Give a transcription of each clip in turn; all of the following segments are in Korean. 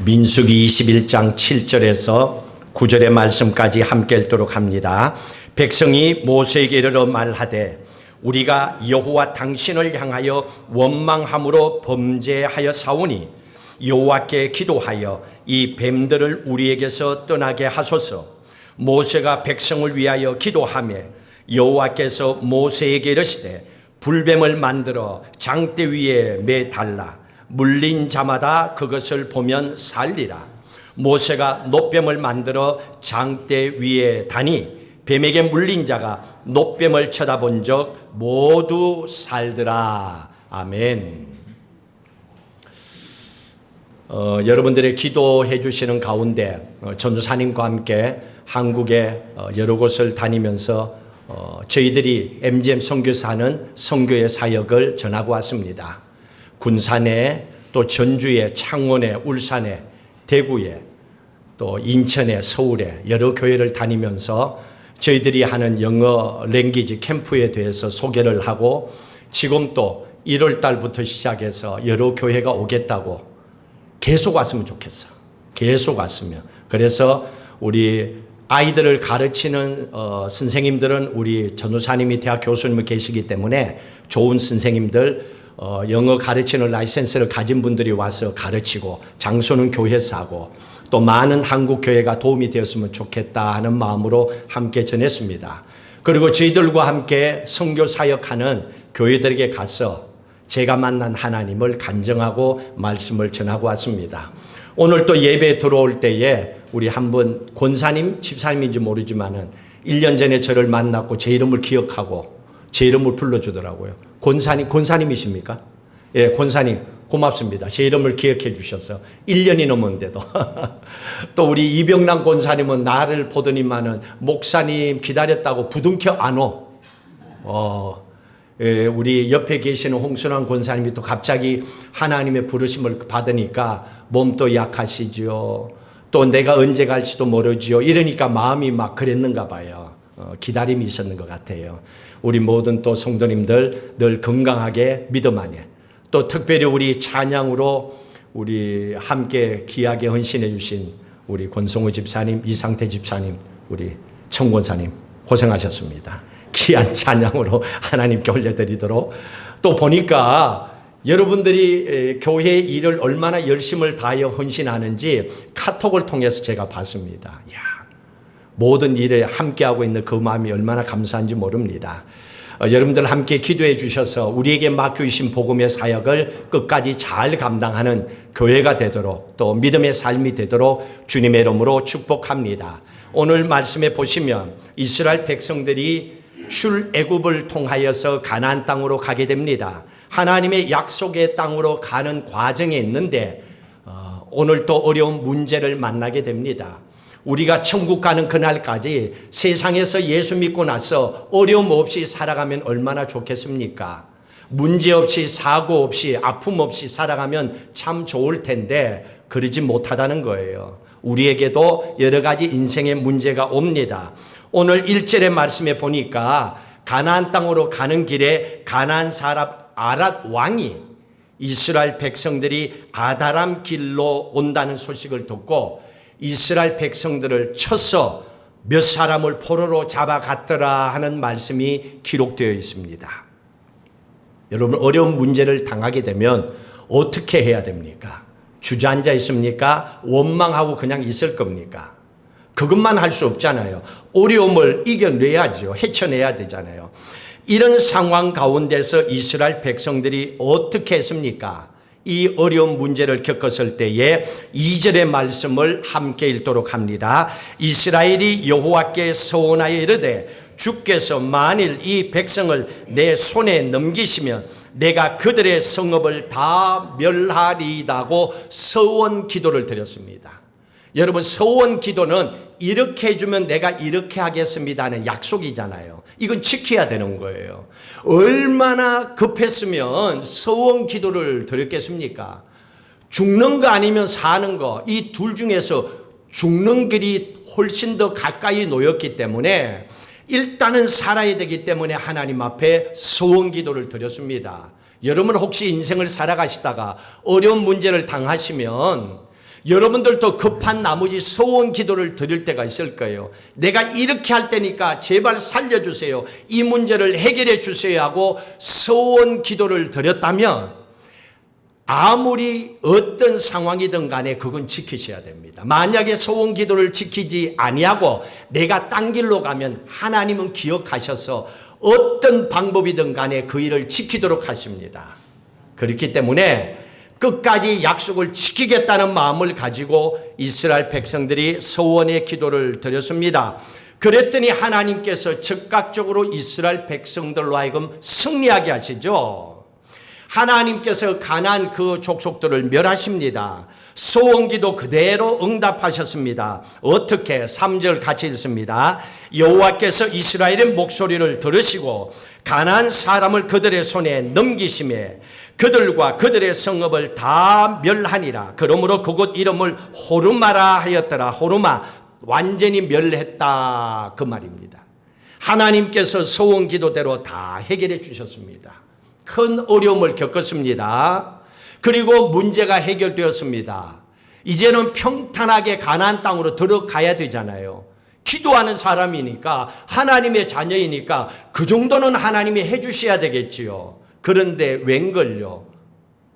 민수기 21장 7절에서 9절의 말씀까지 함께 읽도록 합니다. 백성이 모세에게 이르러 말하되 우리가 여호와 당신을 향하여 원망함으로 범죄하여 사오니 여호와께 기도하여 이 뱀들을 우리에게서 떠나게 하소서. 모세가 백성을 위하여 기도하며 여호와께서 모세에게 이르시되 불뱀을 만들어 장대 위에 매달라. 물린 자마다 그것을 보면 살리라. 모세가 놋뱀을 만들어 장대 위에 다니 뱀에게 물린 자가 놋뱀을 쳐다본 적 모두 살더라. 아멘. 여러분들의 기도해 주시는 가운데 전도사님과 함께 한국의 여러 곳을 다니면서 저희들이 MGM 선교사는 선교의 사역을 전하고 왔습니다. 군산에, 또 전주에, 창원에, 울산에, 대구에, 또 인천에, 서울에 여러 교회를 다니면서 저희들이 하는 영어 랭귀지 캠프에 대해서 소개를 하고, 지금 또 1월 달부터 시작해서 여러 교회가 오겠다고 계속 왔으면 좋겠어. 계속 왔으면. 그래서 우리 아이들을 가르치는 선생님들은 우리 전도사님이 대학 교수님이 계시기 때문에 좋은 선생님들, 영어 가르치는 라이센스를 가진 분들이 와서 가르치고, 장소는 교회에서 하고, 또 많은 한국 교회가 도움이 되었으면 좋겠다 하는 마음으로 함께 전했습니다. 그리고 저희들과 함께 선교 사역하는 교회들에게 가서 제가 만난 하나님을 간증하고 말씀을 전하고 왔습니다. 오늘 또 예배 들어올 때에 우리 한분 권사님, 집사님인지 모르지만은 1년 전에 저를 만났고 제 이름을 기억하고 제 이름을 불러주더라고요. 권사님이십니까? 예, 권사님 고맙습니다. 제 이름을 기억해 주셔서 1년이 넘었는데도. 또 우리 이병남 권사님은 나를 보더니만은 목사님 기다렸다고 부둥켜 안 오. 예, 우리 옆에 계시는 홍순환 권사님이 또 갑자기 하나님의 부르심을 받으니까 몸도 약하시죠. 또 내가 언제 갈지도 모르지요. 이러니까 마음이 막 그랬는가 봐요. 기다림이 있었는 것 같아요. 우리 모든 또 성도님들 늘 건강하게 믿음 안에, 또 특별히 우리 찬양으로 우리 함께 귀하게 헌신해 주신 우리 권성우 집사님, 이상태 집사님, 우리 청권사님 고생하셨습니다. 귀한 찬양으로 하나님께 올려드리도록. 또 보니까 여러분들이 교회 일을 얼마나 열심을 다하여 헌신하는지 카톡을 통해서 제가 봤습니다. 이야, 모든 일에 함께하고 있는 그 마음이 얼마나 감사한지 모릅니다. 여러분들 함께 기도해 주셔서 우리에게 맡겨주신 복음의 사역을 끝까지 잘 감당하는 교회가 되도록, 또 믿음의 삶이 되도록 주님의 이름으로 축복합니다. 오늘 말씀에 보시면 이스라엘 백성들이 출애굽을 통하여서 가나안 땅으로 가게 됩니다. 하나님의 약속의 땅으로 가는 과정에 있는데 오늘 또 어려운 문제를 만나게 됩니다. 우리가 천국 가는 그날까지 세상에서 예수 믿고 나서 어려움 없이 살아가면 얼마나 좋겠습니까? 문제 없이, 사고 없이, 아픔 없이 살아가면 참 좋을 텐데 그러지 못하다는 거예요. 우리에게도 여러 가지 인생의 문제가 옵니다. 오늘 1절의 말씀에 보니까 가나안 땅으로 가는 길에 가나안 사람 아랏 왕이 이스라엘 백성들이 아다람 길로 온다는 소식을 듣고 이스라엘 백성들을 쳐서 몇 사람을 포로로 잡아갔더라 하는 말씀이 기록되어 있습니다. 여러분, 어려운 문제를 당하게 되면 어떻게 해야 됩니까? 주저앉아 있습니까? 원망하고 그냥 있을 겁니까? 그것만 할 수 없잖아요. 어려움을 이겨내야죠. 헤쳐내야 되잖아요. 이런 상황 가운데서 이스라엘 백성들이 어떻게 했습니까? 이 어려운 문제를 겪었을 때에 2절의 말씀을 함께 읽도록 합니다. 이스라엘이 여호와께 서원하여 이르되 주께서 만일 이 백성을 내 손에 넘기시면 내가 그들의 성읍을 다 멸하리다고 서원 기도를 드렸습니다. 여러분, 서원 기도는 이렇게 해주면 내가 이렇게 하겠습니다 하는 약속이잖아요. 이건 지켜야 되는 거예요. 얼마나 급했으면 서원 기도를 드렸겠습니까? 죽는 거 아니면 사는 거, 이 둘 중에서 죽는 길이 훨씬 더 가까이 놓였기 때문에 일단은 살아야 되기 때문에 하나님 앞에 서원 기도를 드렸습니다. 여러분 혹시 인생을 살아가시다가 어려운 문제를 당하시면 여러분들도 급한 나머지 소원 기도를 드릴 때가 있을 거예요. 내가 이렇게 할 테니까 제발 살려주세요. 이 문제를 해결해 주세요 하고 소원 기도를 드렸다면 아무리 어떤 상황이든 간에 그건 지키셔야 됩니다. 만약에 소원 기도를 지키지 아니하고 내가 딴 길로 가면 하나님은 기억하셔서 어떤 방법이든 간에 그 일을 지키도록 하십니다. 그렇기 때문에 끝까지 약속을 지키겠다는 마음을 가지고 이스라엘 백성들이 소원의 기도를 드렸습니다. 그랬더니 하나님께서 즉각적으로 이스라엘 백성들로 하여금 승리하게 하시죠. 하나님께서 가나안 그 족속들을 멸하십니다. 소원기도 그대로 응답하셨습니다. 어떻게? 3절 같이 읽습니다. 여호와께서 이스라엘의 목소리를 들으시고 가나안 사람을 그들의 손에 넘기심에 그들과 그들의 성읍을 다 멸하니라. 그러므로 그곳 이름을 호르마라 하였더라. 호르마, 완전히 멸했다 그 말입니다. 하나님께서 소원 기도대로 다 해결해 주셨습니다. 큰 어려움을 겪었습니다. 그리고 문제가 해결되었습니다. 이제는 평탄하게 가나안 땅으로 들어가야 되잖아요. 기도하는 사람이니까, 하나님의 자녀이니까 그 정도는 하나님이 해 주셔야 되겠지요. 그런데 웬걸요?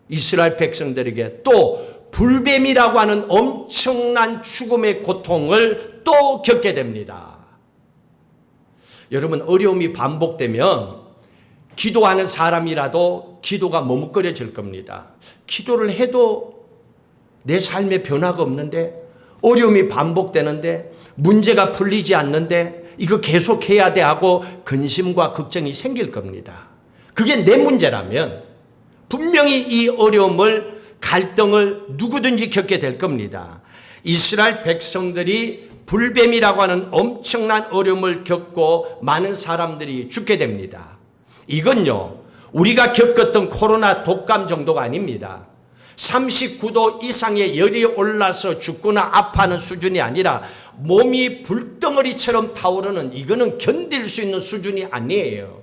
이스라엘 백성들에게 또 불뱀이라고 하는 엄청난 죽음의 고통을 또 겪게 됩니다. 여러분, 어려움이 반복되면 기도하는 사람이라도 기도가 머뭇거려질 겁니다. 기도를 해도 내 삶에 변화가 없는데, 어려움이 반복되는데, 문제가 풀리지 않는데 이거 계속해야 돼 하고 근심과 걱정이 생길 겁니다. 그게 내 문제라면 분명히 이 어려움을, 갈등을 누구든지 겪게 될 겁니다. 이스라엘 백성들이 불뱀이라고 하는 엄청난 어려움을 겪고 많은 사람들이 죽게 됩니다. 이건요, 우리가 겪었던 코로나 독감 정도가 아닙니다. 39도 이상의 열이 올라서 죽거나 아파하는 수준이 아니라 몸이 불덩어리처럼 타오르는, 이거는 견딜 수 있는 수준이 아니에요.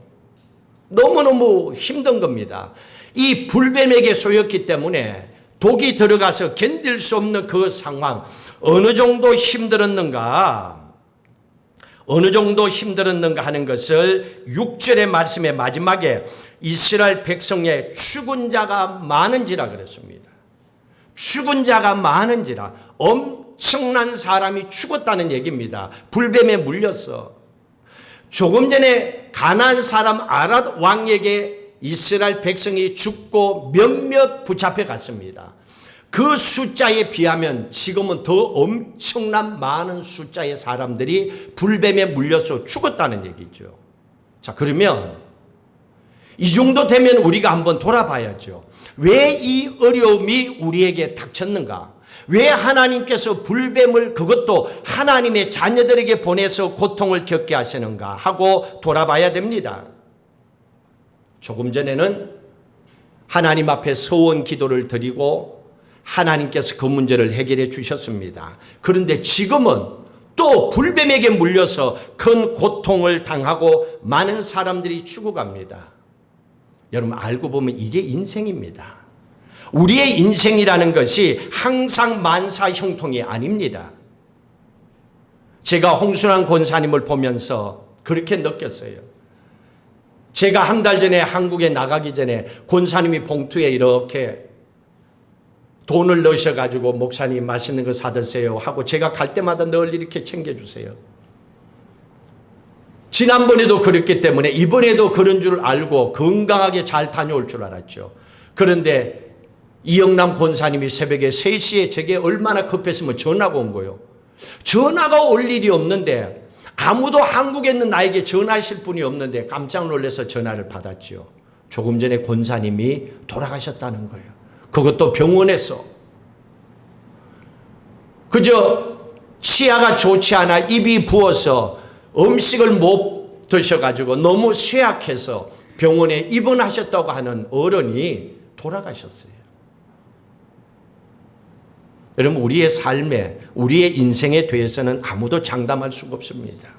너무너무 힘든 겁니다. 이 불뱀에게 쏘였기 때문에 독이 들어가서 견딜 수 없는 그 상황, 어느 정도 힘들었는가 하는 것을 6절의 말씀의 마지막에 이스라엘 백성의 죽은 자가 많은지라 그랬습니다. 죽은 자가 많은지라, 엄청난 사람이 죽었다는 얘기입니다. 불뱀에 물렸어. 조금 전에 가나안 사람 아랏 왕에게 이스라엘 백성이 죽고 몇몇 붙잡혀 갔습니다. 그 숫자에 비하면 지금은 더 엄청난 많은 숫자의 사람들이 불뱀에 물려서 죽었다는 얘기죠. 자, 그러면 이 정도 되면 우리가 한번 돌아봐야죠. 왜 이 어려움이 우리에게 닥쳤는가? 왜 하나님께서 불뱀을, 그것도 하나님의 자녀들에게 보내서 고통을 겪게 하시는가 하고 돌아봐야 됩니다. 조금 전에는 하나님 앞에 소원 기도를 드리고 하나님께서 그 문제를 해결해 주셨습니다. 그런데 지금은 또 불뱀에게 물려서 큰 고통을 당하고 많은 사람들이 죽어갑니다. 여러분, 알고 보면 이게 인생입니다. 우리의 인생이라는 것이 항상 만사 형통이 아닙니다. 제가 홍순환 권사님을 보면서 그렇게 느꼈어요. 제가 한 달 전에 한국에 나가기 전에 권사님이 봉투에 이렇게 돈을 넣으셔가지고 목사님 맛있는 거 사드세요 하고 제가 갈 때마다 늘 이렇게 챙겨주세요. 지난번에도 그랬기 때문에 이번에도 그런 줄 알고 건강하게 잘 다녀올 줄 알았죠. 그런데 이영남 권사님이 새벽에 3시에 제게 얼마나 급했으면 전화가 온 거예요. 전화가 올 일이 없는데, 아무도 한국에 있는 나에게 전화하실 분이 없는데 깜짝 놀라서 전화를 받았죠. 조금 전에 권사님이 돌아가셨다는 거예요. 그것도 병원에서. 그저 치아가 좋지 않아 입이 부어서 음식을 못 드셔가지고 너무 쇠약해서 병원에 입원하셨다고 하는 어른이 돌아가셨어요. 여러분, 우리의 삶에, 우리의 인생에 대해서는 아무도 장담할 수가 없습니다.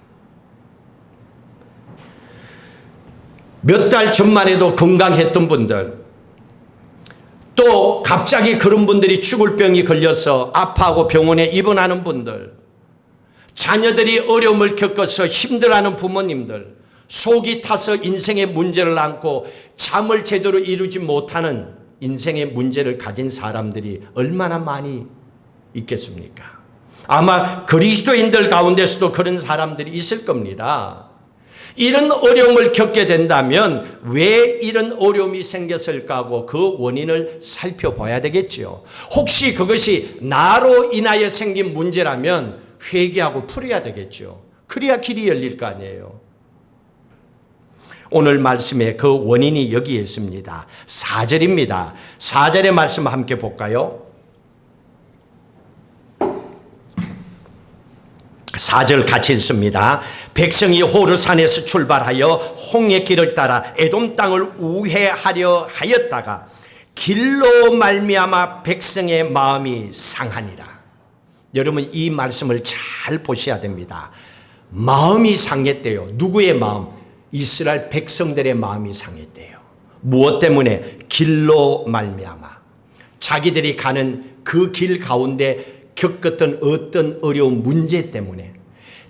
몇 달 전만 해도 건강했던 분들, 또 갑자기 그런 분들이 죽을 병이 걸려서 아파하고 병원에 입원하는 분들, 자녀들이 어려움을 겪어서 힘들어하는 부모님들, 속이 타서 인생의 문제를 안고 잠을 제대로 이루지 못하는 인생의 문제를 가진 사람들이 얼마나 많이 있겠습니까? 아마 그리스도인들 가운데서도 그런 사람들이 있을 겁니다. 이런 어려움을 겪게 된다면 왜 이런 어려움이 생겼을까 하고 그 원인을 살펴봐야 되겠죠. 혹시 그것이 나로 인하여 생긴 문제라면 회개하고 풀어야 되겠죠. 그래야 길이 열릴 거 아니에요. 오늘 말씀에 그 원인이 여기에 있습니다. 4절입니다. 4절의 말씀 함께 볼까요? 4절 같이 읽습니다. 백성이 호르산에서 출발하여 홍해 길을 따라 에돔 땅을 우회하려 하였다가 길로 말미암아 백성의 마음이 상하니라. 여러분 이 말씀을 잘 보셔야 됩니다. 마음이 상했대요. 누구의 마음? 이스라엘 백성들의 마음이 상했대요. 무엇 때문에? 길로 말미암아. 자기들이 가는 그 길 가운데 겪었던 어떤 어려운 문제 때문에,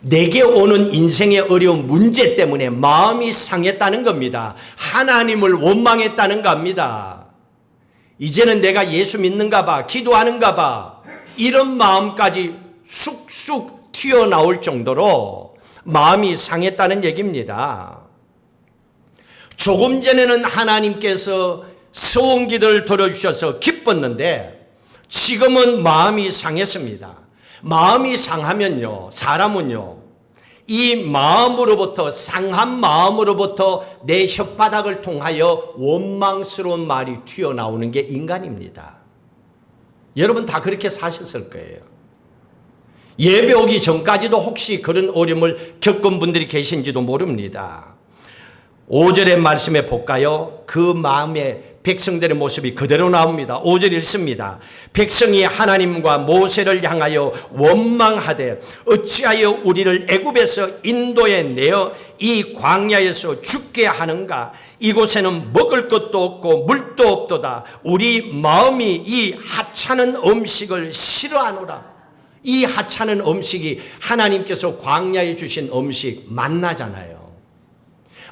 내게 오는 인생의 어려운 문제 때문에 마음이 상했다는 겁니다. 하나님을 원망했다는 겁니다. 이제는 내가 예수 믿는가 봐, 기도하는가 봐, 이런 마음까지 쑥쑥 튀어나올 정도로 마음이 상했다는 얘기입니다. 조금 전에는 하나님께서 소원기도를 들어주셔서 기뻤는데 지금은 마음이 상했습니다. 마음이 상하면요, 사람은요, 이 마음으로부터, 상한 마음으로부터 내 혓바닥을 통하여 원망스러운 말이 튀어나오는 게 인간입니다. 여러분 다 그렇게 사셨을 거예요. 예배 오기 전까지도 혹시 그런 어려움을 겪은 분들이 계신지도 모릅니다. 5절의 말씀에 볼까요? 그 마음에 백성들의 모습이 그대로 나옵니다. 5절 읽습니다. 백성이 하나님과 모세를 향하여 원망하되 어찌하여 우리를 애굽에서 인도에 내어 이 광야에서 죽게 하는가? 이곳에는 먹을 것도 없고 물도 없도다. 우리 마음이 이 하찮은 음식을 싫어하노라. 이 하찮은 음식이 하나님께서 광야에 주신 음식 만나잖아요.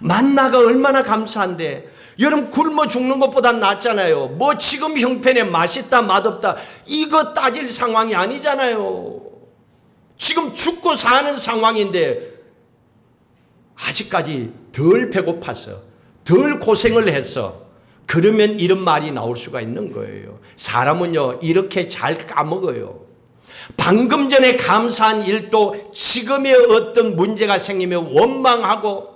만나가 얼마나 감사한데, 여러분 굶어 죽는 것보다 낫잖아요. 뭐 지금 형편에 맛있다 맛없다 이거 따질 상황이 아니잖아요. 지금 죽고 사는 상황인데 아직까지 덜 배고파서 덜 고생을 해서 그러면 이런 말이 나올 수가 있는 거예요. 사람은요 이렇게 잘 까먹어요. 방금 전에 감사한 일도 지금의 어떤 문제가 생기면 원망하고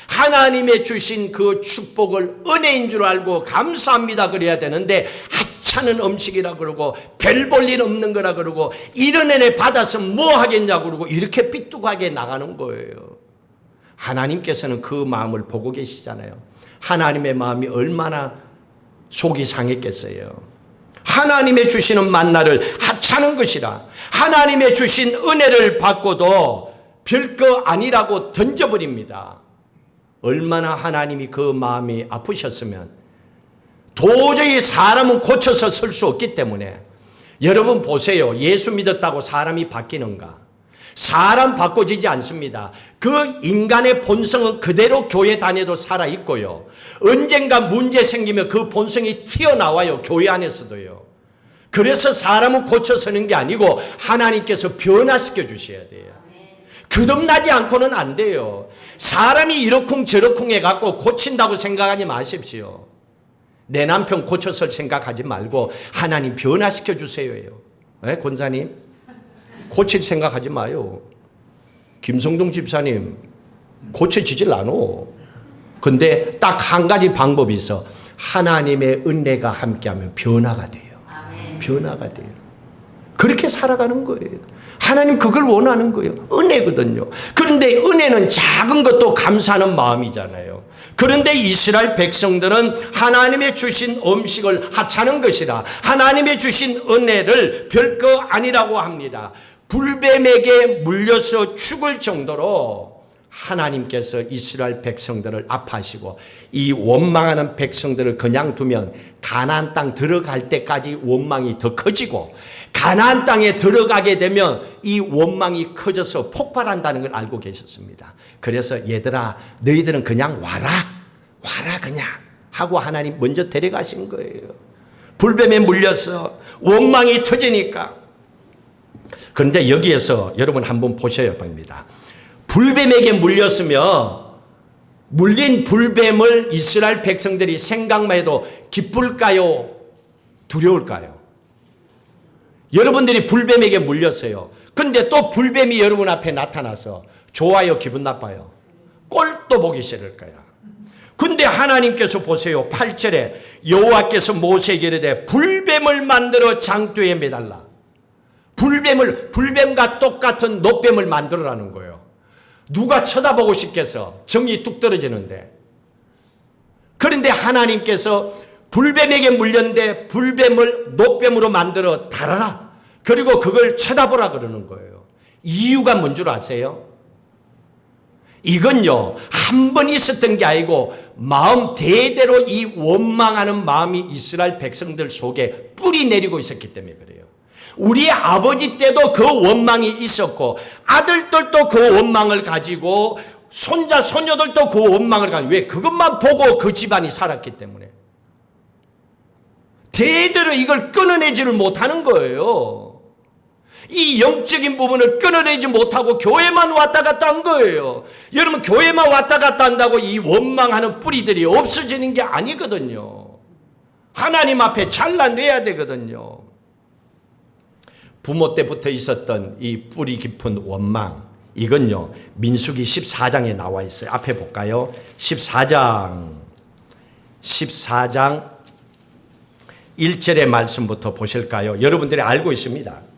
하나님의 주신 그 축복을 은혜인 줄 알고 감사합니다 그래야 되는데, 하찮은 음식이라 그러고 별 볼 일 없는 거라 그러고 이런 은혜 받아서 뭐 하겠냐 그러고 이렇게 삐뚤하게 나가는 거예요. 하나님께서는 그 마음을 보고 계시잖아요. 하나님의 마음이 얼마나 속이 상했겠어요. 하나님의 주시는 만나를 하찮은 것이라, 하나님의 주신 은혜를 받고도 별거 아니라고 던져버립니다. 얼마나 하나님이 그 마음이 아프셨으면. 도저히 사람은 고쳐서 설 수 없기 때문에. 여러분 보세요. 예수 믿었다고 사람이 바뀌는가? 사람 바꿔지지 않습니다. 그 인간의 본성은 그대로 교회 다녀도 살아있고요. 언젠가 문제 생기면 그 본성이 튀어나와요. 교회 안에서도요. 그래서 사람은 고쳐서는 게 아니고 하나님께서 변화시켜 주셔야 돼요. 거듭나지 않고는 안 돼요. 사람이 이러쿵 저러쿵 해갖고 고친다고 생각하지 마십시오. 내 남편 고쳐서 생각하지 말고 하나님 변화시켜 주세요. 네, 권사님? 고칠 생각하지 마요. 김성동 집사님 고쳐지질 않아. 근데 딱 한 가지 방법이 있어. 하나님의 은혜가 함께하면 변화가 돼요. 변화가 돼요. 그렇게 살아가는 거예요. 하나님 그걸 원하는 거예요. 은혜거든요. 그런데 은혜는 작은 것도 감사하는 마음이잖아요. 그런데 이스라엘 백성들은 하나님의 주신 음식을 하찮은 것이라, 하나님의 주신 은혜를 별거 아니라고 합니다. 불뱀에게 물려서 죽을 정도로 하나님께서 이스라엘 백성들을 아파하시고 이 원망하는 백성들을 그냥 두면 가나안 땅 들어갈 때까지 원망이 더 커지고 가나안 땅에 들어가게 되면 이 원망이 커져서 폭발한다는 걸 알고 계셨습니다. 그래서 얘들아 너희들은 그냥 와라 그냥 하고 하나님 먼저 데려가신 거예요. 불뱀에 물려서 원망이 터지니까. 그런데 여기에서 여러분 한번 보셔야 합니다. 불뱀에게 물렸으며 물린 불뱀을 이스라엘 백성들이 생각만 해도 기쁠까요? 두려울까요? 여러분들이 불뱀에게 물렸어요. 근데 또 불뱀이 여러분 앞에 나타나서 좋아요, 기분 나빠요? 꼴도 보기 싫을 거야. 근데 하나님께서 보세요. 8절에 여호와께서 모세에게 이르되 불뱀을 만들어 장대에 매달라. 불뱀과 똑같은 노뱀을 만들어라는 거예요. 누가 쳐다보고 싶겠어? 정이 뚝 떨어지는데. 그런데 하나님께서 불뱀에게 물렸는데 불뱀을 노뱀으로 만들어 달아라. 그리고 그걸 쳐다보라 그러는 거예요. 이유가 뭔 줄 아세요? 이건요, 한 번 있었던 게 아니고 마음 대대로 이 원망하는 마음이 이스라엘 백성들 속에 뿌리 내리고 있었기 때문에 그래요. 우리 아버지 때도 그 원망이 있었고 아들들도 그 원망을 가지고 손자 손녀들도 그 원망을 가지고 왜? 그것만 보고 그 집안이 살았기 때문에 대대로 이걸 끊어내지를 못하는 거예요. 이 영적인 부분을 끊어내지 못하고 교회만 왔다 갔다 한 거예요. 여러분 교회만 왔다 갔다 한다고 이 원망하는 뿌리들이 없어지는 게 아니거든요. 하나님 앞에 잘라내야 되거든요. 부모 때부터 있었던 이 뿌리 깊은 원망, 이건요 민수기 14장에 나와 있어요. 앞에 볼까요? 14장 1절의 말씀부터 보실까요? 여러분들이 알고 있습니다.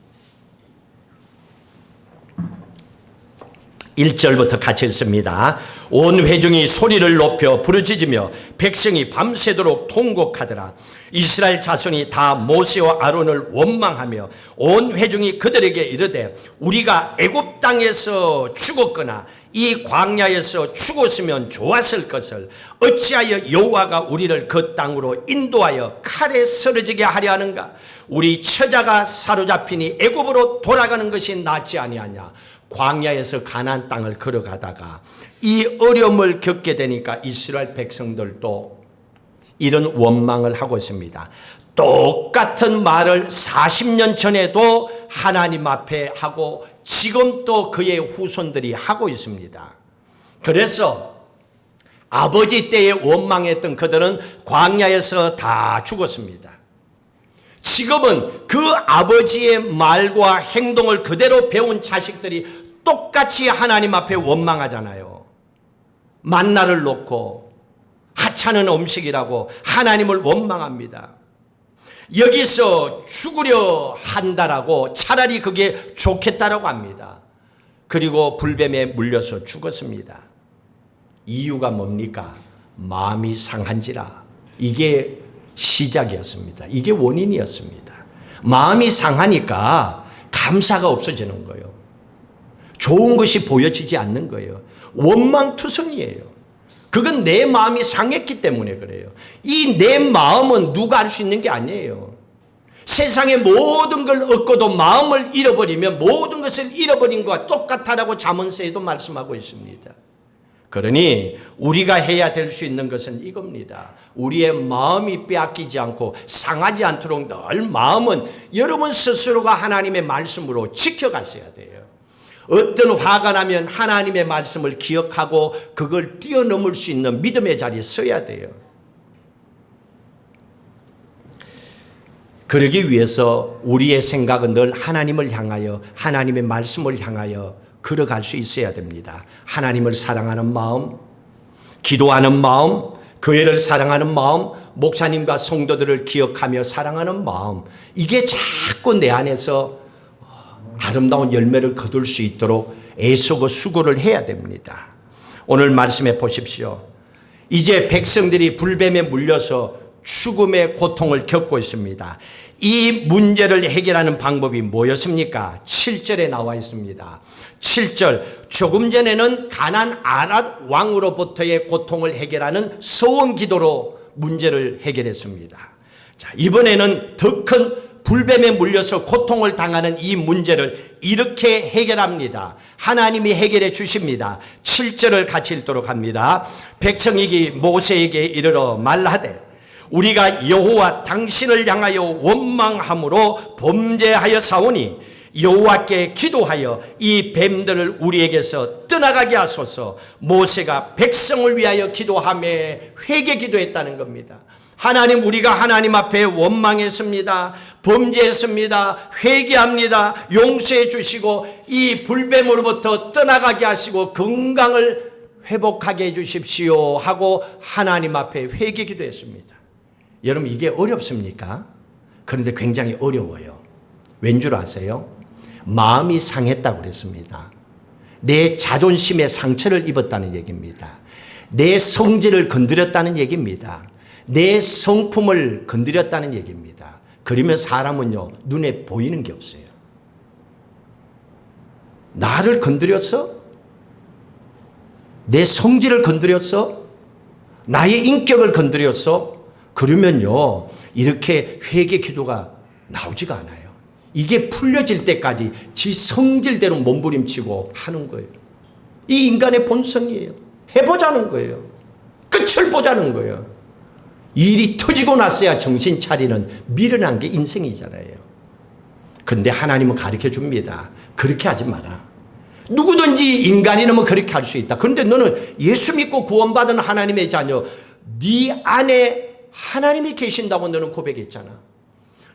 1절부터 같이 읽습니다. 온 회중이 소리를 높여 부르짖으며 백성이 밤새도록 통곡하더라. 이스라엘 자손이 다 모세와 아론을 원망하며 온 회중이 그들에게 이르되 우리가 애굽 땅에서 죽었거나 이 광야에서 죽었으면 좋았을 것을 어찌하여 여호와가 우리를 그 땅으로 인도하여 칼에 쓰러지게 하려 하는가? 우리 처자가 사로잡히니 애굽으로 돌아가는 것이 낫지 아니하냐? 광야에서 가나안 땅을 걸어가다가 이 어려움을 겪게 되니까 이스라엘 백성들도 이런 원망을 하고 있습니다. 똑같은 말을 40년 전에도 하나님 앞에 하고 지금 또 그의 후손들이 하고 있습니다. 그래서 아버지 때에 원망했던 그들은 광야에서 다 죽었습니다. 지금은 그 아버지의 말과 행동을 그대로 배운 자식들이 똑같이 하나님 앞에 원망하잖아요. 만나를 놓고 하찮은 음식이라고 하나님을 원망합니다. 여기서 죽으려 한다라고 차라리 그게 좋겠다라고 합니다. 그리고 불뱀에 물려서 죽었습니다. 이유가 뭡니까? 마음이 상한지라. 이게 시작이었습니다. 이게 원인이었습니다. 마음이 상하니까 감사가 없어지는 거예요. 좋은 것이 보여지지 않는 거예요. 원망투성이에요. 그건 내 마음이 상했기 때문에 그래요. 이 내 마음은 누가 알 수 있는 게 아니에요. 세상의 모든 걸 얻고도 마음을 잃어버리면 모든 것을 잃어버린 것과 똑같다라고 잠언서에도 말씀하고 있습니다. 그러니 우리가 해야 될 수 있는 것은 이겁니다. 우리의 마음이 빼앗기지 않고 상하지 않도록 늘 마음은 여러분 스스로가 하나님의 말씀으로 지켜가셔야 돼요. 어떤 화가 나면 하나님의 말씀을 기억하고 그걸 뛰어넘을 수 있는 믿음의 자리에 서야 돼요. 그러기 위해서 우리의 생각은 늘 하나님을 향하여 하나님의 말씀을 향하여 걸어갈 수 있어야 됩니다. 하나님을 사랑하는 마음, 기도하는 마음, 교회를 사랑하는 마음, 목사님과 성도들을 기억하며 사랑하는 마음, 이게 자꾸 내 안에서 아름다운 열매를 거둘 수 있도록 애쓰고 수고를 해야 됩니다. 오늘 말씀해 보십시오. 이제 백성들이 불뱀에 물려서 죽음의 고통을 겪고 있습니다. 이 문제를 해결하는 방법이 뭐였습니까? 7절에 나와 있습니다. 7절, 조금 전에는 가나안 아랏 왕으로부터의 고통을 해결하는 서원 기도로 문제를 해결했습니다. 자, 이번에는 더 큰 불뱀에 물려서 고통을 당하는 이 문제를 이렇게 해결합니다. 하나님이 해결해 주십니다. 7절을 같이 읽도록 합니다. 백성이 모세에게 이르러 말하되 우리가 여호와 당신을 향하여 원망함으로 범죄하여 사오니 여호와께 기도하여 이 뱀들을 우리에게서 떠나가게 하소서. 모세가 백성을 위하여 기도하며 회개 기도했다는 겁니다. 하나님, 우리가 하나님 앞에 원망했습니다. 범죄했습니다. 회개합니다. 용서해 주시고 이 불뱀으로부터 떠나가게 하시고 건강을 회복하게 해 주십시오 하고 하나님 앞에 회개 기도했습니다. 여러분, 이게 어렵습니까? 그런데 굉장히 어려워요. 왠 줄 아세요? 마음이 상했다고 그랬습니다. 내 자존심에 상처를 입었다는 얘기입니다. 내 성질을 건드렸다는 얘기입니다. 내 성품을 건드렸다는 얘기입니다. 그러면 사람은요, 눈에 보이는 게 없어요. 나를 건드렸어? 내 성질을 건드렸어? 나의 인격을 건드렸어? 그러면요, 이렇게 회개 기도가 나오지가 않아요. 이게 풀려질 때까지 지 성질대로 몸부림치고 하는 거예요. 이 인간의 본성이에요. 해보자는 거예요. 끝을 보자는 거예요. 일이 터지고 났어야 정신 차리는 미련한 게 인생이잖아요. 근데 하나님은 가르쳐 줍니다. 그렇게 하지 마라. 누구든지 인간이라면 그렇게 할 수 있다. 그런데 너는 예수 믿고 구원받은 하나님의 자녀, 네 안에 하나님이 계신다고 너는 고백했잖아.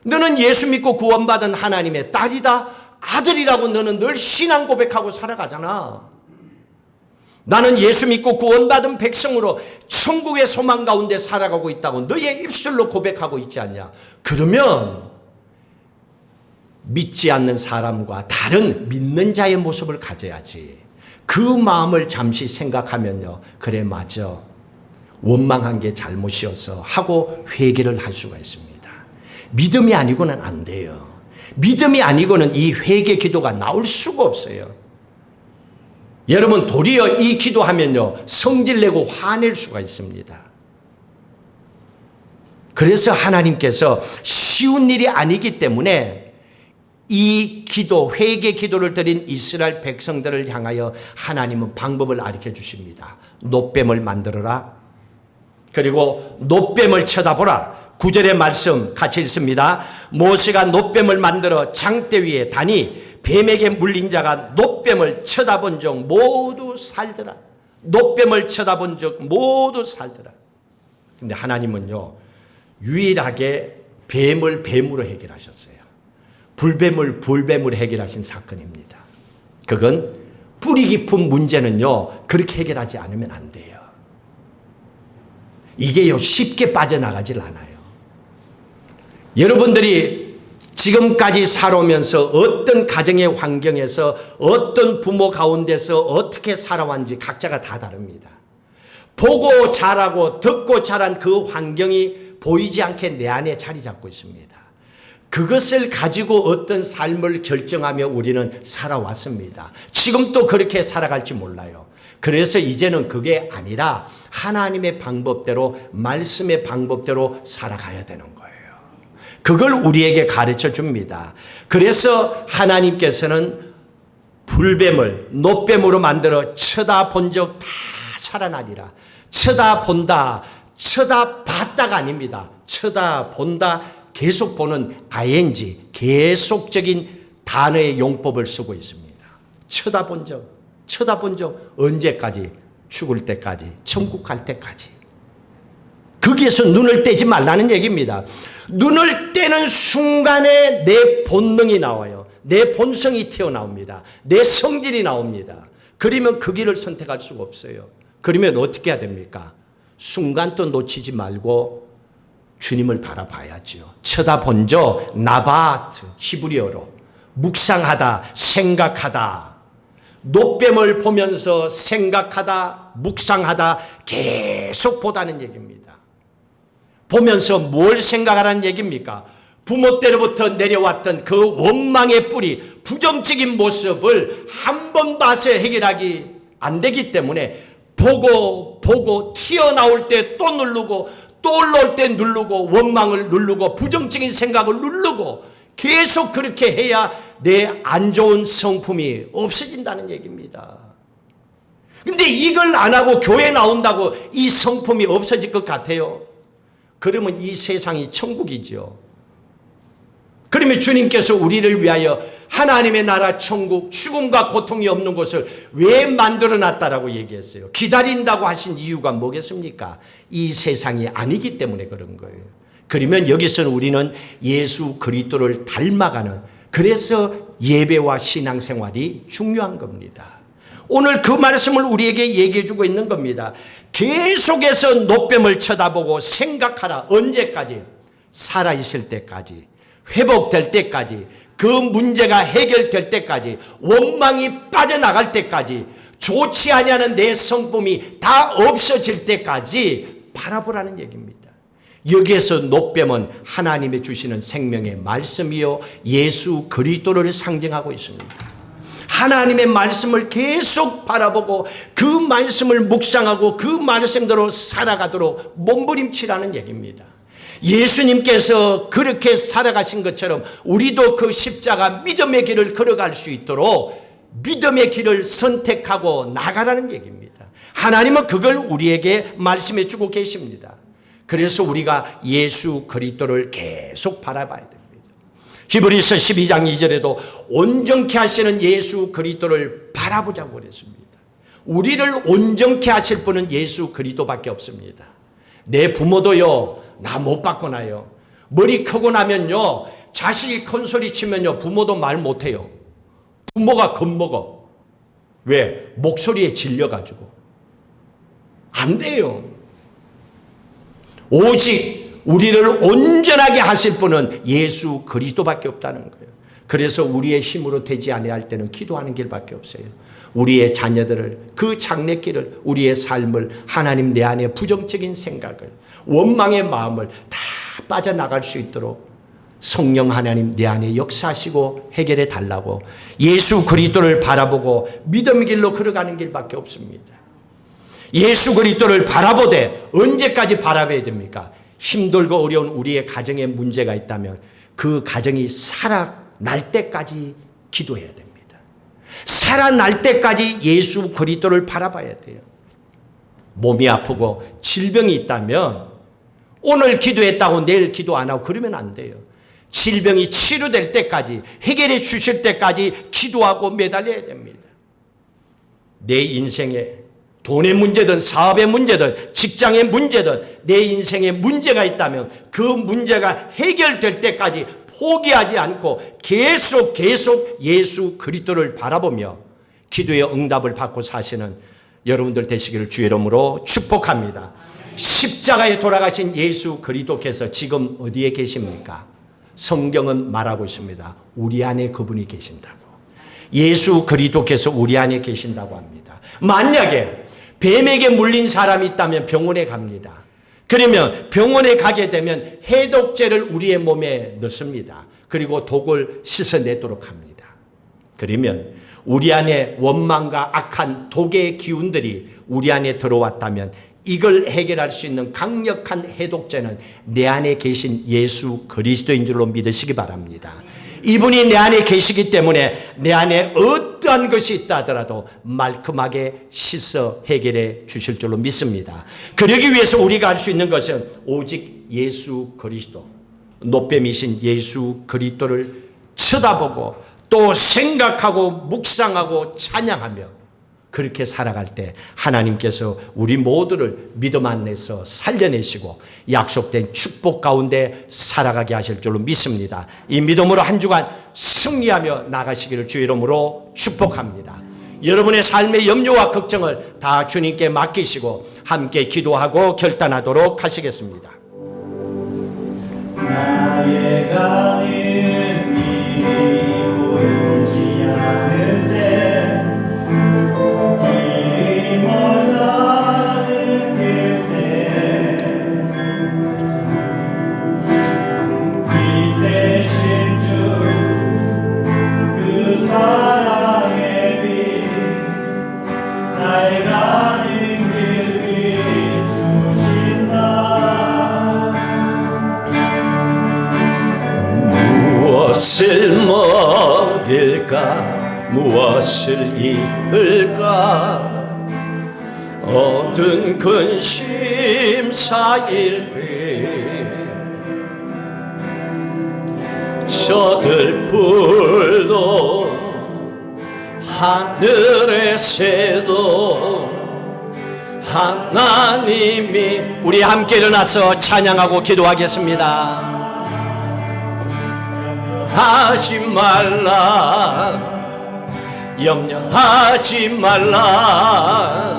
너는 예수 믿고 구원받은 하나님의 딸이다, 아들이라고 너는 늘 신앙 고백하고 살아가잖아. 나는 예수 믿고 구원받은 백성으로 천국의 소망 가운데 살아가고 있다고 너의 입술로 고백하고 있지 않냐. 그러면 믿지 않는 사람과 다른 믿는 자의 모습을 가져야지. 그 마음을 잠시 생각하면요, 그래 맞아, 원망한 게 잘못이어서 하고 회개를 할 수가 있습니다. 믿음이 아니고는 안 돼요. 믿음이 아니고는 이 회개 기도가 나올 수가 없어요. 여러분, 도리어 이 기도하면요, 성질내고 화낼 수가 있습니다. 그래서 하나님께서 쉬운 일이 아니기 때문에 이 기도, 회개 기도를 드린 이스라엘 백성들을 향하여 하나님은 방법을 가르쳐 주십니다. 놋뱀을 만들어라. 그리고 놋뱀을 쳐다보라. 9절의 말씀 같이 읽습니다. 모세가 놋뱀을 만들어 장대 위에 다니 뱀에게 물린 자가 놋뱀을 쳐다본 적 모두 살더라. 놋뱀을 쳐다본 적 모두 살더라. 근데 하나님은요, 유일하게 뱀을 뱀으로 해결하셨어요. 불뱀을 불뱀으로 해결하신 사건입니다. 그건 뿌리 깊은 문제는요, 그렇게 해결하지 않으면 안 돼요. 이게요, 쉽게 빠져나가질 않아요. 여러분들이 지금까지 살아오면서 어떤 가정의 환경에서 어떤 부모 가운데서 어떻게 살아왔는지 각자가 다 다릅니다. 보고 자라고 듣고 자란 그 환경이 보이지 않게 내 안에 자리 잡고 있습니다. 그것을 가지고 어떤 삶을 결정하며 우리는 살아왔습니다. 지금도 그렇게 살아갈지 몰라요. 그래서 이제는 그게 아니라 하나님의 방법대로, 말씀의 방법대로 살아가야 되는 거예요. 그걸 우리에게 가르쳐 줍니다. 그래서 하나님께서는 불뱀을 놋뱀으로 만들어 쳐다본 적 다 살아나리라. 쳐다본다, 쳐다봤다가 아닙니다. 쳐다본다, 계속 보는 ing, 계속적인 단어의 용법을 쓰고 있습니다. 쳐다본 적 언제까지? 죽을 때까지, 천국 갈 때까지. 거기에서 눈을 떼지 말라는 얘기입니다. 눈을 떼는 순간에 내 본능이 나와요. 내 본성이 튀어나옵니다. 내 성질이 나옵니다. 그러면 그 길을 선택할 수가 없어요. 그러면 어떻게 해야 됩니까? 순간 또 놓치지 말고 주님을 바라봐야죠. 쳐다본 적, 나바트, 히브리어로 묵상하다, 생각하다. 놋뱀을 보면서 생각하다, 묵상하다, 계속 보다는 얘기입니다. 보면서 뭘 생각하라는 얘기입니까? 부모 때로부터 내려왔던 그 원망의 뿌리, 부정적인 모습을 한 번 봐서 해결하기 안 되기 때문에 보고 튀어나올 때 또 누르고 또 올라올 때 누르고 원망을 누르고 부정적인 생각을 누르고 계속 그렇게 해야 내 안 좋은 성품이 없어진다는 얘기입니다. 근데 이걸 안 하고 교회 나온다고 이 성품이 없어질 것 같아요? 그러면 이 세상이 천국이죠. 그러면 주님께서 우리를 위하여 하나님의 나라 천국, 죽음과 고통이 없는 곳을 왜 만들어 놨다라고 얘기했어요? 기다린다고 하신 이유가 뭐겠습니까? 이 세상이 아니기 때문에 그런 거예요. 그러면 여기서는 우리는 예수 그리스도를 닮아가는, 그래서 예배와 신앙생활이 중요한 겁니다. 오늘 그 말씀을 우리에게 얘기해 주고 있는 겁니다. 계속해서 노뱀을 쳐다보고 생각하라. 언제까지? 살아있을 때까지, 회복될 때까지, 그 문제가 해결될 때까지, 원망이 빠져나갈 때까지, 좋지 아니하는 내 성품이 다 없어질 때까지 바라보라는 얘기입니다. 여기에서 노뱀은 하나님이 주시는 생명의 말씀이요 예수 그리스도를 상징하고 있습니다. 하나님의 말씀을 계속 바라보고 그 말씀을 묵상하고 그 말씀대로 살아가도록 몸부림치라는 얘기입니다. 예수님께서 그렇게 살아가신 것처럼 우리도 그 십자가 믿음의 길을 걸어갈 수 있도록 믿음의 길을 선택하고 나가라는 얘기입니다. 하나님은 그걸 우리에게 말씀해 주고 계십니다. 그래서 우리가 예수 그리스도를 계속 바라봐야 됩니다. 히브리서 12장 2절에도 온전케 하시는 예수 그리스도를 바라보자고 그랬습니다. 우리를 온전케 하실 분은 예수 그리스도밖에 없습니다. 내 부모도요, 나 못 바꿔놔요. 머리 크고 나면요, 자식이 큰 소리 치면요, 부모도 말 못해요. 부모가 겁먹어. 왜? 목소리에 질려가지고. 안 돼요. 오직 우리를 온전하게 하실 분은 예수 그리스도밖에 없다는 거예요. 그래서 우리의 힘으로 되지 아니할 때는 기도하는 길밖에 없어요. 우리의 자녀들을, 그 장래길을, 우리의 삶을, 하나님 내 안에 부정적인 생각을, 원망의 마음을 다 빠져나갈 수 있도록 성령 하나님 내 안에 역사하시고 해결해 달라고, 예수 그리스도를 바라보고 믿음의 길로 걸어가는 길밖에 없습니다. 예수 그리스도를 바라보되 언제까지 바라봐야 됩니까? 힘들고 어려운 우리의 가정에 문제가 있다면 그 가정이 살아날 때까지 기도해야 됩니다. 살아날 때까지 예수 그리스도를 바라봐야 돼요. 몸이 아프고 질병이 있다면 오늘 기도했다고 내일 기도 안 하고 그러면 안 돼요. 질병이 치료될 때까지, 해결해 주실 때까지 기도하고 매달려야 됩니다. 내 인생에 돈의 문제든 사업의 문제든 직장의 문제든 내 인생에 문제가 있다면 그 문제가 해결될 때까지 포기하지 않고 계속 예수 그리스도를 바라보며 기도의 응답을 받고 사시는 여러분들 되시기를 주의 이름으로 축복합니다. 십자가에 돌아가신 예수 그리스도께서 지금 어디에 계십니까? 성경은 말하고 있습니다. 우리 안에 그분이 계신다고. 예수 그리스도께서 우리 안에 계신다고 합니다. 만약에 뱀에게 물린 사람이 있다면 병원에 갑니다. 그러면 병원에 가게 되면 해독제를 우리의 몸에 넣습니다. 그리고 독을 씻어내도록 합니다. 그러면 우리 안에 원망과 악한 독의 기운들이 우리 안에 들어왔다면 이걸 해결할 수 있는 강력한 해독제는 내 안에 계신 예수 그리스도인 줄로 믿으시기 바랍니다. 이분이 내 안에 계시기 때문에 내 안에 어떠한 것이 있다 하더라도 말끔하게 씻어 해결해 주실 줄로 믿습니다. 그러기 위해서 우리가 할 수 있는 것은 오직 예수 그리스도, 노뱀이신 예수 그리스도를 쳐다보고 또 생각하고 묵상하고 찬양하며 그렇게 살아갈 때 하나님께서 우리 모두를 믿음 안에서 살려내시고 약속된 축복 가운데 살아가게 하실 줄로 믿습니다. 이 믿음으로 한 주간 승리하며 나가시기를 주의 이름으로 축복합니다. 여러분의 삶의 염려와 걱정을 다 주님께 맡기시고 함께 기도하고 결단하도록 하시겠습니다. 나의 가는 길이 보이지 않는데 길이 멀다는 그때 무엇을 잃을까 얻은 근심 쌓일때 저들 풀도 하늘의 새도 하나님이 우리 함께 일어나서 찬양하고 기도하겠습니다. 하지 말라 염려하지 말라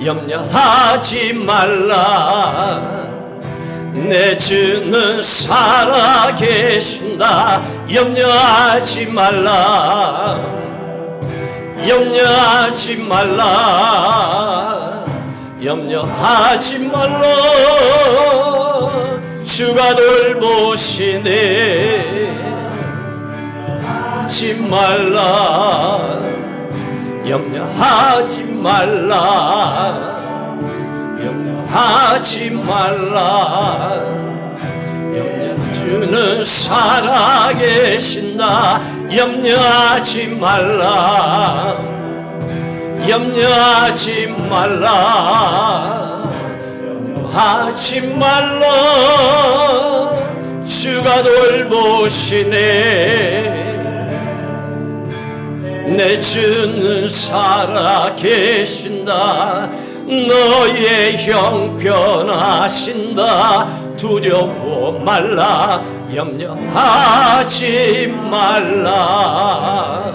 염려하지 말라 내 주는 살아계신다 염려하지 말라 염려하지 말라 염려하지 말라 주가 돌보시네 하지 말라 염려하지 말라 염려하지 말라 염려 주는 살아계신다 염려하지 말라 염려하지 말라 염려하지 말라 주가 돌보시네 내 주는 살아계신다 너의 형편하신다 두려워 말라 염려하지 말라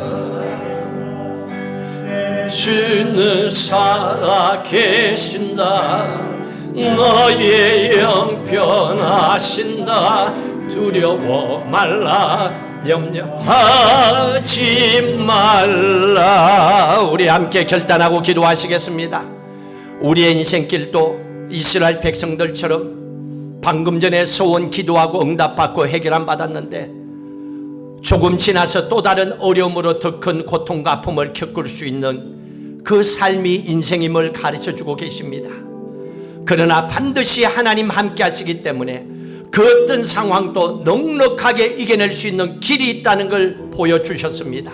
주는 살아계신다 너의 형편하신다 두려워 말라 염려하지 말라. 우리 함께 결단하고 기도하시겠습니다. 우리의 인생길도 이스라엘 백성들처럼 방금 전에 소원 기도하고 응답받고 해결함 받았는데 조금 지나서 또 다른 어려움으로 더 큰 고통과 아픔을 겪을 수 있는 그 삶이 인생임을 가르쳐주고 계십니다. 그러나 반드시 하나님 함께 하시기 때문에 그 어떤 상황도 넉넉하게 이겨낼 수 있는 길이 있다는 걸 보여주셨습니다.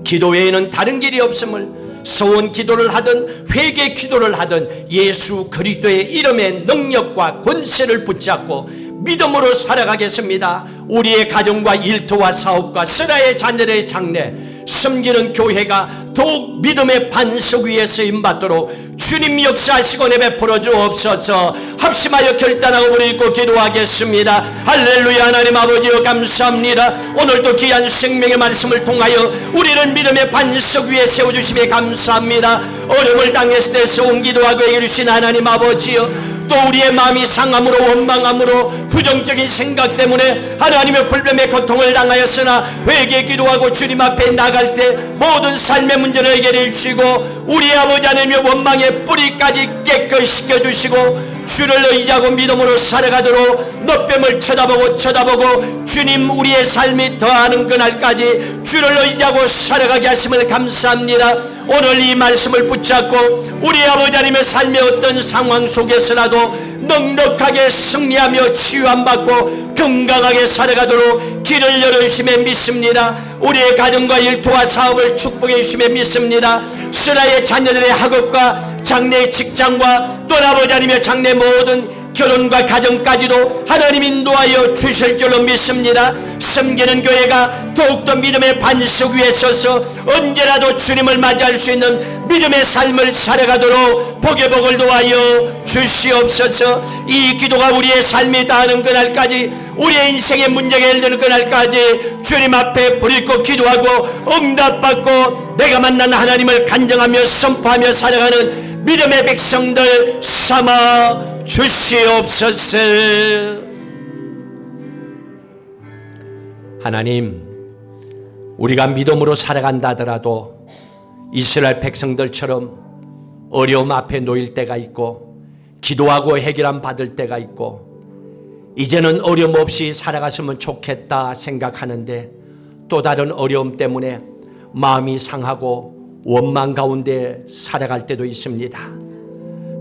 기도 외에는 다른 길이 없음을 소원 기도를 하든 회개 기도를 하든 예수 그리스도의 이름의 능력과 권세를 붙잡고 믿음으로 살아가겠습니다. 우리의 가정과 일터와 사업과 스라의 자녀의 장래 섬기는 교회가 더욱 믿음의 반석 위에 쓰임받도록 주님 역사하시고 내베풀어 주옵소서. 합심하여 결단하고 부르짖고 기도하겠습니다. 할렐루야. 하나님 아버지여 감사합니다. 오늘도 귀한 생명의 말씀을 통하여 우리를 믿음의 반석 위에 세워주심에 감사합니다. 어려움을 당했을 때 소원 기도하고 해주신 하나님 아버지여 또 우리의 마음이 상함으로 원망함으로 부정적인 생각 때문에 하나님의 불뱀의 고통을 당하였으나 회개 기도하고 주님 앞에 나갈 때 모든 삶의 문제를 해결해 주시고 우리 아버지 하나님의 원망의 뿌리까지 깨끗이 씻겨주시고 주를 의지하고 믿음으로 살아가도록 너뺨을 쳐다보고 주님 우리의 삶이 더하는 그날까지 주를 의지하고 살아가게 하심을 감사합니다. 오늘 이 말씀을 붙잡고 우리 아버지 하나님의 삶의 어떤 상황 속에서라도 넉넉하게 승리하며 치유함받고 건강하게 살아가도록 길을 열어주심에 믿습니다. 우리의 가정과 일터와 사업을 축복해 주심에 믿습니다. 스라의 자녀들의 학업과 장래의 직장과 또 아버지 하나님의 장래 모든 결혼과 가정까지도 하나님 인도하여 주실 줄로 믿습니다. 섬기는 교회가 더욱더 믿음의 반석 위에 서서 언제라도 주님을 맞이할 수 있는 믿음의 삶을 살아가도록 복의 복을 도하여 주시옵소서. 이 기도가 우리의 삶이 닿는 그날까지 우리의 인생의 문제가 해결되는 그날까지 주님 앞에 부르짖고 기도하고 응답받고 내가 만난 하나님을 간증하며 선포하며 살아가는 믿음의 백성들 삼아 주시옵소서. 하나님, 우리가 믿음으로 살아간다 하더라도 이스라엘 백성들처럼 어려움 앞에 놓일 때가 있고 기도하고 해결함 받을 때가 있고 이제는 어려움 없이 살아갔으면 좋겠다 생각하는데 또 다른 어려움 때문에 마음이 상하고 원망 가운데 살아갈 때도 있습니다.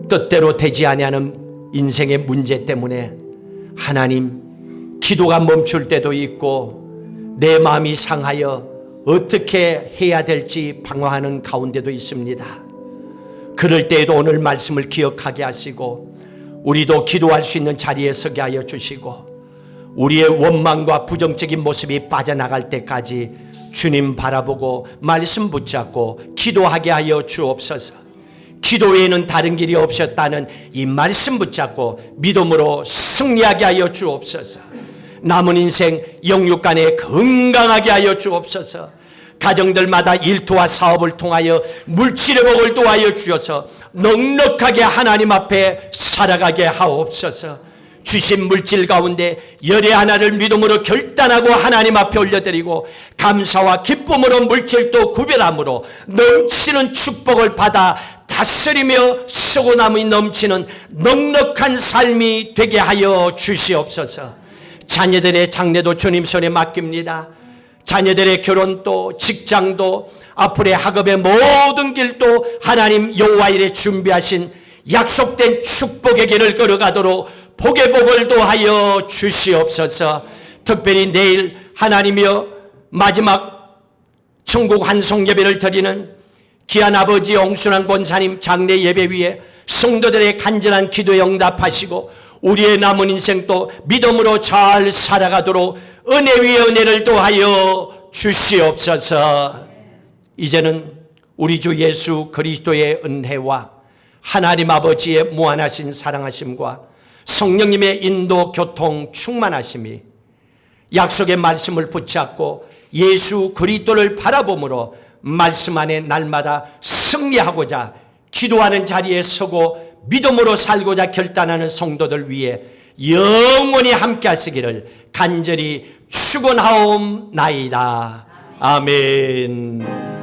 뜻대로 되지 아니하는 인생의 문제 때문에 하나님 기도가 멈출 때도 있고 내 마음이 상하여 어떻게 해야 될지 방황하는 가운데도 있습니다. 그럴 때에도 오늘 말씀을 기억하게 하시고 우리도 기도할 수 있는 자리에 서게 하여 주시고 우리의 원망과 부정적인 모습이 빠져나갈 때까지 주님 바라보고 말씀 붙잡고 기도하게 하여 주옵소서. 기도 외에는 다른 길이 없었다는 이 말씀 붙잡고 믿음으로 승리하게 하여 주옵소서. 남은 인생 영육간에 건강하게 하여 주옵소서. 가정들마다 일터와 사업을 통하여 물질의 복을 도하여 주셔서 넉넉하게 하나님 앞에 살아가게 하옵소서. 주신 물질 가운데 열의 하나를 믿음으로 결단하고 하나님 앞에 올려드리고 감사와 기쁨으로 물질도 구별함으로 넘치는 축복을 받아 다스리며 쓰고 남이 넘치는 넉넉한 삶이 되게 하여 주시옵소서. 자녀들의 장래도 주님 손에 맡깁니다. 자녀들의 결혼도 직장도 앞으로의 학업의 모든 길도 하나님 여호와 이레 준비하신 약속된 축복의 길을 걸어가도록 복의 복을 도하여 주시옵소서. 특별히 내일 하나님이여 마지막 천국 환송 예배를 드리는 귀한 아버지 옹순환 권사님 장례 예배 위에 성도들의 간절한 기도에 응답하시고 우리의 남은 인생도 믿음으로 잘 살아가도록 은혜 위에 은혜를 도하여 주시옵소서. 이제는 우리 주 예수 그리스도의 은혜와 하나님 아버지의 무한하신 사랑하심과 성령님의 인도 교통 충만하심이 약속의 말씀을 붙잡고 예수 그리스도를 바라봄으로 말씀 안에 날마다 승리하고자 기도하는 자리에 서고 믿음으로 살고자 결단하는 성도들 위해 영원히 함께 하시기를 간절히 축원하옵나이다. 아멘.